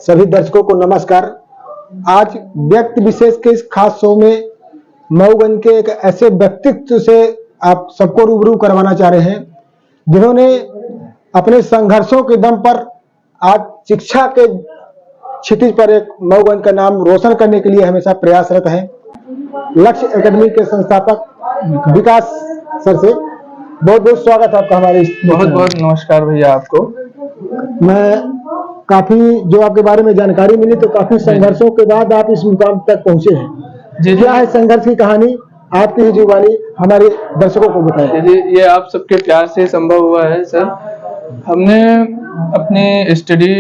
सभी दर्शकों को नमस्कार। आज व्यक्ति विशेष के इस खास शो में मऊगंज के एक ऐसे व्यक्तित्व से आप सबको रूबरू करवाना चाह रहे हैं जिन्होंने अपने संघर्षों के दम पर आज शिक्षा के क्षितिज पर एक मऊगंज का नाम रोशन करने के लिए हमेशा प्रयासरत है। लक्ष्य एकेडमी के संस्थापक विकास सर से बहुत बहुत स्वागत है आपका हमारे। बहुत बहुत नमस्कार भैया आपको। मैं काफी जो आपके बारे में जानकारी मिली तो काफी संघर्षों के बाद आप इस मुकाम तक पहुंचे हैं। जी क्या है संघर्ष की कहानी, आपकी ही जुबानी हमारे दर्शकों को बताएं। जी, ये आप सबके प्यार से संभव हुआ है सर। हमने अपनी स्टडी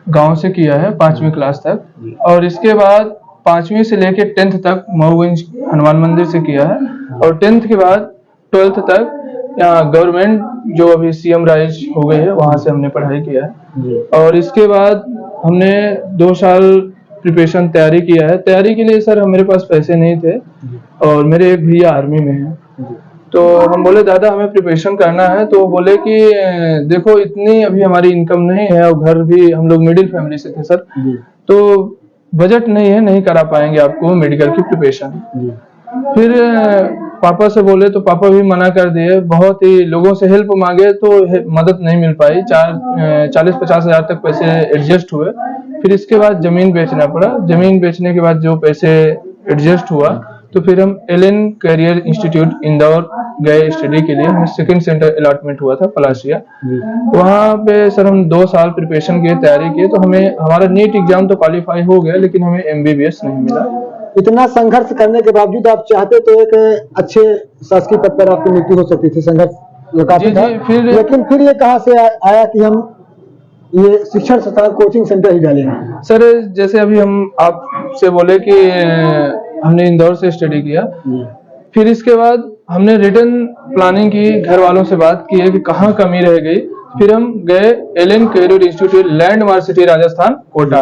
गांव से किया है 5वीं क्लास तक, और इसके बाद 5वीं से लेके 10th तक मऊगंज हनुमान मंदिर से किया है, और 10th के बाद 12th तक यहाँ गवर्नमेंट जो अभी सीएम राइज हो गए हैं वहां से हमने पढ़ाई किया है। और इसके बाद हमने 2 साल प्रिपरेशन तैयारी किया है। तैयारी के लिए सर मेरे पास पैसे नहीं थे, और मेरे एक भैया आर्मी में हैं, तो हम बोले दादा हमें प्रिपरेशन करना है, तो बोले कि देखो इतनी अभी हमारी इनकम नहीं है, और घर भी हम लोग मिडिल फैमिली से थे सर, तो बजट नहीं है, नहीं करा पाएंगे आपको मेडिकल की प्रिपरेशन। फिर पापा से बोले तो पापा भी मना कर दिए, बहुत ही लोगों से हेल्प मांगे तो मदद नहीं मिल पाई। 40-50 हजार तक पैसे एडजस्ट हुए। फिर इसके बाद जमीन बेचना पड़ा। जमीन बेचने के बाद जो पैसे एडजस्ट हुआ तो फिर हम एलन करियर इंस्टीट्यूट इंदौर गए स्टडी के लिए। हमें सेकंड सेंटर अलॉटमेंट हुआ था पलाशिया। वहाँ पे सर हम 2 साल प्रिपरेशन की तैयारी किए, तो हमें हमारा नीट एग्जाम तो क्वालिफाई हो गया, लेकिन हमें एमबीबीएस नहीं मिला। इतना संघर्ष करने के बावजूद आप चाहते तो एक अच्छे शासकीय पद पर आपकी नियुक्ति हो सकती थी। संघर्ष काफी था, लेकिन फिर ये कहाँ से आया कि हम ये शिक्षण संस्थान कोचिंग सेंटर ही डालेंगे। सर जैसे अभी हम आपसे बोले कि हमने इंदौर से स्टडी किया, फिर इसके बाद हमने रिटर्न प्लानिंग की, घर वालों से बात की है कि कहाँ कमी रह गई। फिर हम गए Allen career institute landmark city Rajasthan Kota.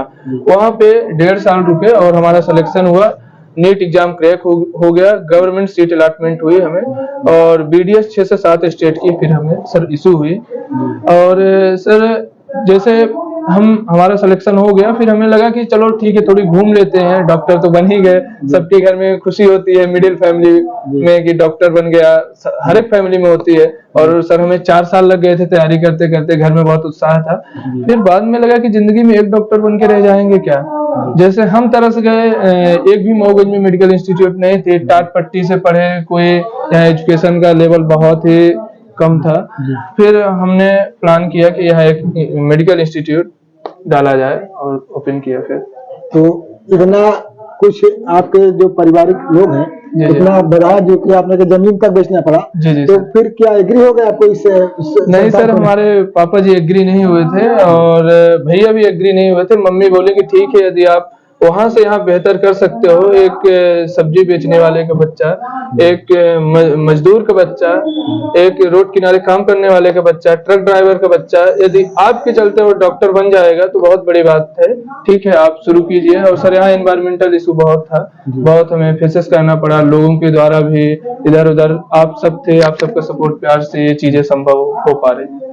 वहाँ पे 1.5 साल रुके और हमारा सिलेक्शन हुआ। नीट एग्जाम क्रैक हो गया, गवर्नमेंट सीट अलॉटमेंट हुई हमें, और बीडीएस 6 से 7 स्टेट की फिर हमें सर इशू हुई। और सर जैसे हमारा सिलेक्शन हो गया, फिर हमें लगा कि चलो ठीक है थोड़ी घूम लेते हैं, डॉक्टर तो बन ही गए। सबके घर में खुशी होती है मिडिल फैमिली में कि डॉक्टर बन गया, हर एक फैमिली में होती है। और सर हमें 4 साल लग गए थे तैयारी करते करते, घर में बहुत उत्साह था। फिर बाद में लगा कि जिंदगी में एक डॉक्टर बन के रह जाएंगे क्या। जैसे हम तरस गए, एक भी मऊगंज में मेडिकल इंस्टीट्यूट नहीं थे, टाट पट्टी से पढ़े, कोई यहाँ एजुकेशन का लेवल बहुत ही कम था। फिर हमने प्लान किया कि यहाँ एक मेडिकल इंस्टीट्यूट डाला जाए और ओपन किया। फिर तो इतना कुछ आपके जो पारिवारिक लोग हैं इतना बढ़ा जो कि आपने के जमीन तक बेचना पड़ा। जी तो फिर क्या एग्री हो गए आपको इससे? नहीं सर, हमारे पापा जी एग्री नहीं हुए थे, और भैया भी एग्री नहीं हुए थे। मम्मी बोले कि ठीक है यदि आप वहां से यहाँ बेहतर कर सकते हो, एक सब्जी बेचने वाले का बच्चा, एक मजदूर का बच्चा, एक रोड किनारे काम करने वाले का बच्चा, ट्रक ड्राइवर का बच्चा, यदि आपके चलते वो डॉक्टर बन जाएगा तो बहुत बड़ी बात है। ठीक है आप शुरू कीजिए। और सर यहाँ एनवायरमेंटल इशू बहुत था, बहुत हमें फेसेस करना पड़ा लोगों के द्वारा भी, इधर उधर। आप सब थे, आप सबका सपोर्ट प्यार से ये चीजें संभव हो पा रही।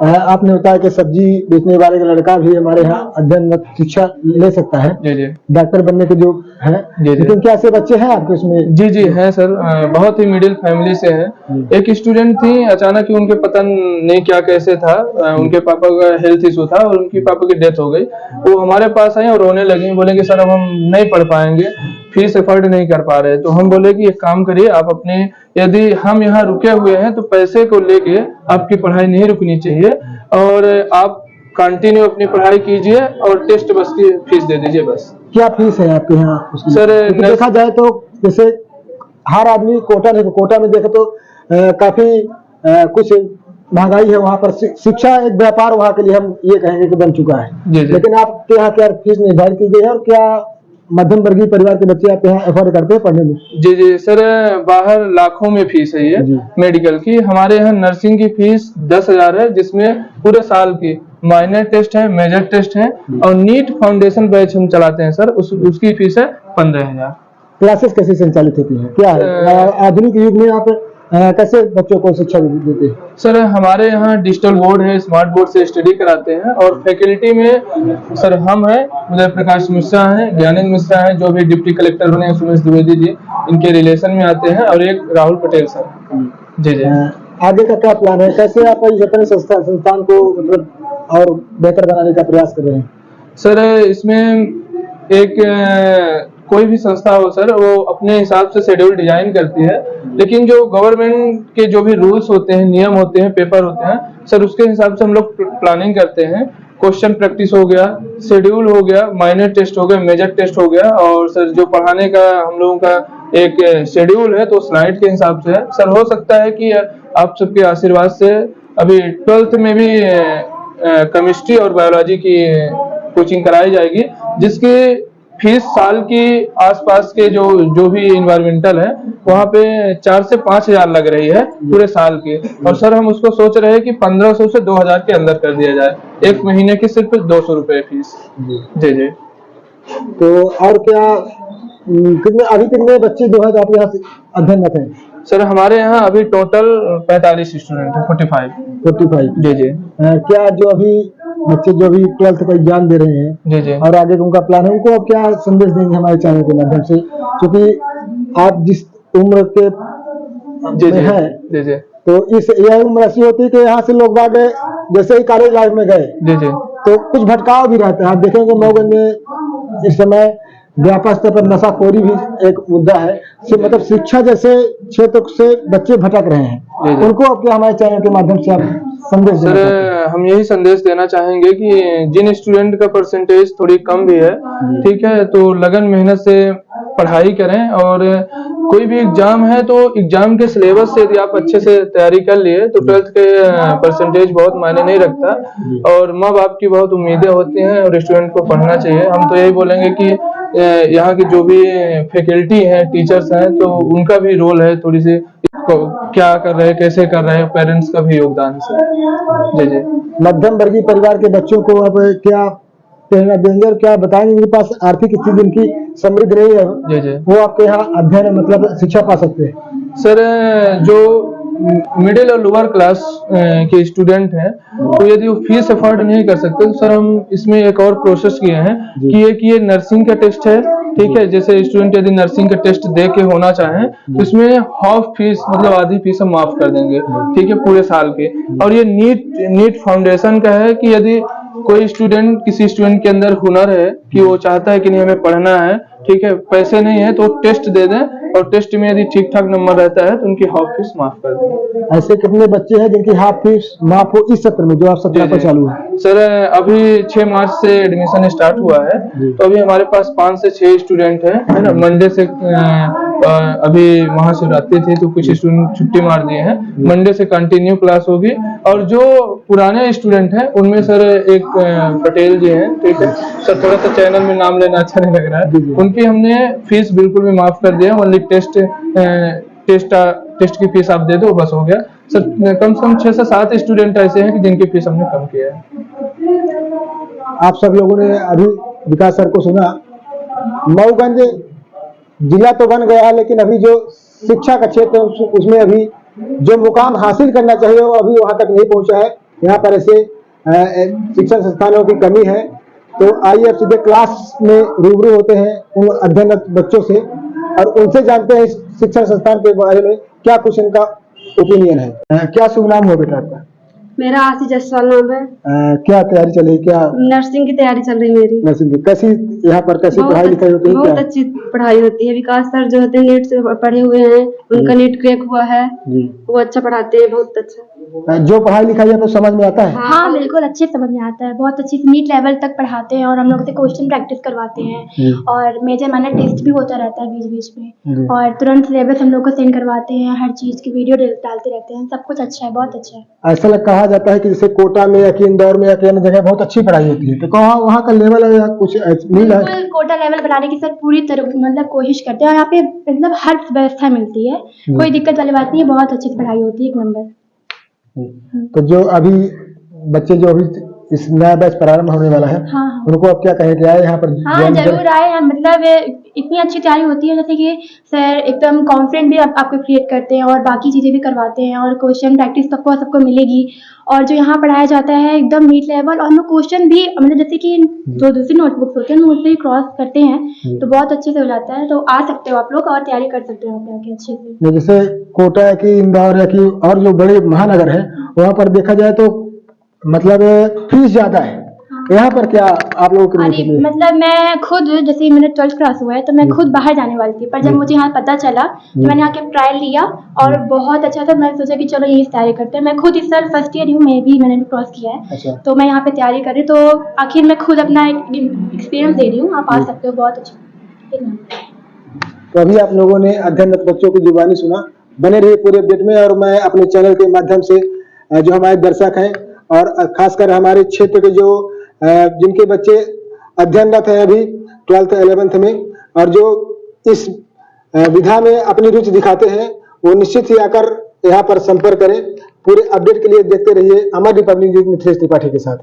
आपने बताया कि सब्जी बेचने वाले का लड़का भी हमारे यहाँ अध्ययन शिक्षा ले सकता है। जी डॉक्टर बनने के जो है। लेकिन क्या ऐसे बच्चे हैं आपके उसमें? जी हैं सर, बहुत ही मिडिल फैमिली से हैं। एक स्टूडेंट थी, अचानक ही उनके पता नहीं क्या कैसे था, उनके पापा का हेल्थ इशू था और उनकी पापा की डेथ हो गई। वो हमारे पास आई और रोने लगी, बोले कि सर अब हम नहीं पढ़ पाएंगे, फीस अफोर्ड नहीं कर पा रहे। तो हम बोले कि एक काम करिए आप अपने, यदि हम यहाँ रुके हुए हैं तो पैसे को लेके आपकी पढ़ाई नहीं रुकनी चाहिए, और आप कंटिन्यू अपनी पढ़ाई कीजिए और टेस्ट बस की फीस दे दीजिए बस। क्या फीस है आपके यहाँ सर? देखा जाए तो जैसे हर आदमी कोटा नहीं, कोटा में देखे तो काफी कुछ महंगाई है वहाँ पर। शिक्षा एक व्यापार वहाँ के लिए हम ये कहेंगे कि बन चुका है। लेकिन आपके यहाँ क्या फीस निर्धारित की गई है, और क्या मध्यम वर्गीय परिवार के बच्चे आप यहाँ एफोर्ड करते हैं पढ़ने में? जी सर, बाहर लाखों में फीस है ये मेडिकल की। हमारे यहाँ नर्सिंग की फीस 10,000 है, जिसमें पूरे साल की माइनर टेस्ट है, मेजर टेस्ट है, और नीट फाउंडेशन बैच हम चलाते हैं सर, उसकी फीस है 15,000। क्लासेस कैसे संचालित होती है? क्या है आधुनिक युग में आप कैसे बच्चों को शिक्षा देते हैं? सर हमारे यहाँ डिजिटल बोर्ड है, स्मार्ट बोर्ड से स्टडी कराते हैं। और फैकल्टी में सर हम हैं, उदय प्रकाश मिश्रा हैं, ज्ञानेंद्र मिश्रा हैं जो भी डिप्टी कलेक्टर बने हैं, सुमेश द्विवेदी जी इनके रिलेशन में आते हैं, और एक राहुल पटेल सर। जी जी। आगे का क्या प्लान है, कैसे आप इस अपने संस्थान को मतलब और बेहतर बनाने का प्रयास कर रहे हैं? सर इसमें एक कोई भी संस्था हो सर, वो अपने हिसाब से शेड्यूल डिजाइन करती है, लेकिन जो गवर्नमेंट के जो भी रूल्स होते हैं, नियम होते हैं, पेपर होते हैं सर, उसके हिसाब से हम लोग प्लानिंग करते हैं। क्वेश्चन प्रैक्टिस हो गया, शेड्यूल हो गया, माइनर टेस्ट हो गया, मेजर टेस्ट हो गया, और सर जो पढ़ाने का हम लोगों का एक शेड्यूल है तो स्लाइड के हिसाब से है सर। हो सकता है कि आप सबके आशीर्वाद से अभी 12th में भी केमिस्ट्री और बायोलॉजी की कोचिंग कराई जाएगी, जिसकी फीस साल की आसपास के जो भी इन्वायरमेंटल है वहाँ पे 4 से 5 हजार लग रही है पूरे साल की। और सर हम उसको सोच रहे हैं कि 1500 से 2000 के अंदर कर दिया जाए, एक महीने की सिर्फ 200 रुपए फीस। जी जी। तो और क्या कितने बच्चे जो है आप यहाँ से अध्ययनरत हैं? सर हमारे यहाँ अभी टोटल 45 स्टूडेंट है, 45। जी जी। क्या जो अभी बच्चे जो अभी 12th का एग्जाम दे रहे हैं जी जी और आगे उनका प्लान है, उनको आप क्या संदेश देंगे हमारे चैनल के माध्यम से, क्योंकि आप जिस उम्र के जी में हैं जी जी तो यह उम्र ऐसी होती है कि यहाँ से लोग बाग जैसे ही कॉलेज लाइफ में गए जी जी तो कुछ भटकाव भी रहता है। आप देखेंगे मऊगंज में इस समय व्यापक स्तर पर नशाखोरी भी एक मुद्दा है, मतलब शिक्षा जैसे क्षेत्र से बच्चे भटक रहे हैं, उनको अब क्या हमारे चैनल के माध्यम से आप संदेश देना चाहते हैं? हम यही संदेश देना चाहेंगे कि जिन स्टूडेंट का परसेंटेज थोड़ी कम भी है, ठीक है, तो लगन मेहनत से पढ़ाई करें। और कोई भी एग्जाम है तो एग्जाम के सिलेबस से यदि आप अच्छे से तैयारी कर लिए तो 12th के परसेंटेज बहुत मायने नहीं रखता, और माँ बाप की बहुत उम्मीदें होती हैं और स्टूडेंट को पढ़ना चाहिए। हम तो यही बोलेंगे कि यहाँ की जो भी फैकल्टी है, टीचर्स हैं, तो उनका भी रोल है, थोड़ी सी क्या कर रहे हैं, कैसे कर रहे हैं, पेरेंट्स का भी योगदान है। जी जी। मध्यम वर्गीय परिवार के बच्चों को अब क्या प्रेरणा देंगे और क्या बताएंगे जिनके पास आर्थिक स्थिति जिनकी समृद्ध रही है, जी जी, वो आपके यहाँ अध्ययन मतलब शिक्षा पा सकते हैं? सर जो मिडिल और लोअर क्लास के स्टूडेंट हैं तो यदि वो फीस अफोर्ड नहीं कर सकते तो सर हम इसमें एक और प्रोसेस किए हैं कि ये नर्सिंग का टेस्ट है, ठीक है। जैसे स्टूडेंट यदि नर्सिंग का टेस्ट दे के होना चाहें तो इसमें हाफ फीस मतलब आधी फीस हम माफ कर देंगे, ठीक है, पूरे साल के। और ये नीट फाउंडेशन का है कि यदि कोई स्टूडेंट, किसी स्टूडेंट के अंदर हुनर है कि वो चाहता है कि नहीं हमें पढ़ना है, ठीक है, पैसे नहीं है तो टेस्ट दे दें, और टेस्ट में यदि ठीक ठाक नंबर रहता है तो उनकी हाफ फीस माफ कर दें। ऐसे कितने बच्चे हैं जिनकी हाफ फीस माफ हो इस सत्र में जो आप सत्र पर चालू है? सर अभी 6 मार्च से एडमिशन स्टार्ट हुआ है, तो अभी हमारे पास 5 से 6 स्टूडेंट हैं, है ना। मंडे से अभी महाशिवरात्रि थी तो कुछ स्टूडेंट छुट्टी मार दिए हैं, मंडे से कंटिन्यू क्लास होगी। और जो पुराने स्टूडेंट हैं उनमें सर एक पटेल जी हैं, ठीक है सर, थोड़ा सा चैनल में नाम लेना अच्छा नहीं लग रहा है, उनकी हमने फीस बिल्कुल भी माफ कर दिया, ओनली टेस्ट की फीस आप दे दो बस हो गया सर। कम से कम 6 से 7 स्टूडेंट ऐसे हैं कि जिनकी फीस हमने कम किया है। आप सब लोगों ने अभी विकास सर को सुना, मऊगंज जिला तो बन गया है लेकिन अभी जो शिक्षा का क्षेत्र है उसमें अभी जो मुकाम हासिल करना चाहिए वो अभी वहां तक नहीं पहुंचा है। यहाँ पर ऐसे शिक्षण संस्थानों की कमी है। तो आइए अब सीधे क्लास में रूबरू होते हैं उन अध्ययनरत बच्चों से और उनसे जानते हैं शिक्षण संस्थान के बारे में क्या कुछ इनका ओपिनियन है। क्या शुभ नाम हो बेटा आपका? मेरा आशी जसवाल नाम है। क्या तैयारी चल रही, क्या नर्सिंग की तैयारी चल रही मेरी। नर्सिंग की कैसी यहाँ पर कैसी पढ़ाई लिखाई होती है? बहुत अच्छी पढ़ाई होती है। विकास सर जो होते हैं नीट से पढ़े हुए हैं, उनका नीट क्रैक हुआ है, वो अच्छा पढ़ाते हैं, बहुत अच्छा। जो पढ़ाई लिखाई आपको समझ में आता है? हाँ बिल्कुल अच्छे समझ में आता है, बहुत अच्छी नीट लेवल तक पढ़ाते हैं और हम लोग से क्वेश्चन प्रैक्टिस करवाते हैं और मेजर माइनर टेस्ट भी होता रहता है बीच बीच में, और तुरंत सिलेबस हम लोग को सेंड करवाते हैं, हर चीज की वीडियो डालते रहते हैं, सब कुछ अच्छा है, बहुत अच्छा है। ऐसा कहा जाता है कि जैसे कोटा में या कि इंदौर में या कि अन्य जगह बहुत अच्छी पढ़ाई होती है, तो कहाँ वहाँ का लेवल है या कुछ मिल है? बिल्कुल कोटा लेवल बनाने की सर पूरी तरह मतलब कोशिश करते हैं और यहाँ पे मतलब हर व्यवस्था मिलती है, कोई दिक्कत वाली बात नहीं है, बहुत अच्छी से पढ़ाई होती है, एक नंबर। तो जो अभी बच्चे जो अभी इस नया बैच प्रारंभ होने वाला है, हाँ हाँ उनको आप क्या कहें कि आए यहाँ पर हाँ ज्वाइन करें? जरूर आए हैं। मतलब इतनी अच्छी तैयारी होती है, जैसे कि सर एकदम कॉन्फिडेंट भी आपको क्रिएट करते हैं और बाकी चीज़ें भी करवाते हैं, और क्वेश्चन प्रैक्टिस सबको सबको मिलेगी। और जो यहाँ पढ़ाया जाता है एकदम नीट लेवल, और हम लोग क्वेश्चन भी मतलब जैसे कि जो दूसरी नोटबुक्स होते हैं हम उससे ही क्रॉस करते हैं, तो बहुत अच्छे से हो जाता है। तो आ सकते हो आप लोग और तैयारी कर सकते हो वहाँ पे आके अच्छे से। जैसे कोटा है कि इंदौर है कि और जो बड़े महानगर है वहाँ पर देखा जाए तो मतलब फीस ज्यादा है, यहाँ पर क्या आप लोगों के अरे लिए मतलब मैं खुद, जैसे मेरा 12th क्लास हुआ है तो मैं खुद बाहर जाने वाली थी, पर जब मुझे यहाँ पता चला तो मैंने यहाँ के ट्रायल लिया और बहुत अच्छा था। मैं सोचा कि चलो यही तैयारी करते हैं। मैं खुद इस साल फर्स्ट ईयर हूँ, मैंने भी क्रॉस किया है, अच्छा। तो मैं यहाँ पे तैयारी कर रही हूँ। तो आखिर मैं खुद अपना एक्सपीरियंस दे रही हूँ, आप आ सकते हो, बहुत अच्छा। तो अभी आप लोगों ने अध्ययनरत बच्चों की जुबानी सुना। बने रहिए पूरे अपडेट में, और मैं अपने चैनल के माध्यम से जो हमारे दर्शक हैं और खासकर हमारे क्षेत्र के जो जिनके बच्चे अध्ययनरत हैं अभी 12th 11th में, और जो इस विधा में अपनी रुचि दिखाते हैं, वो निश्चित ही आकर यहाँ पर संपर्क करें। पूरे अपडेट के लिए देखते रहिए अमर रिपब्लिक न्यूज मिथिलेश त्रिपाठी के साथ।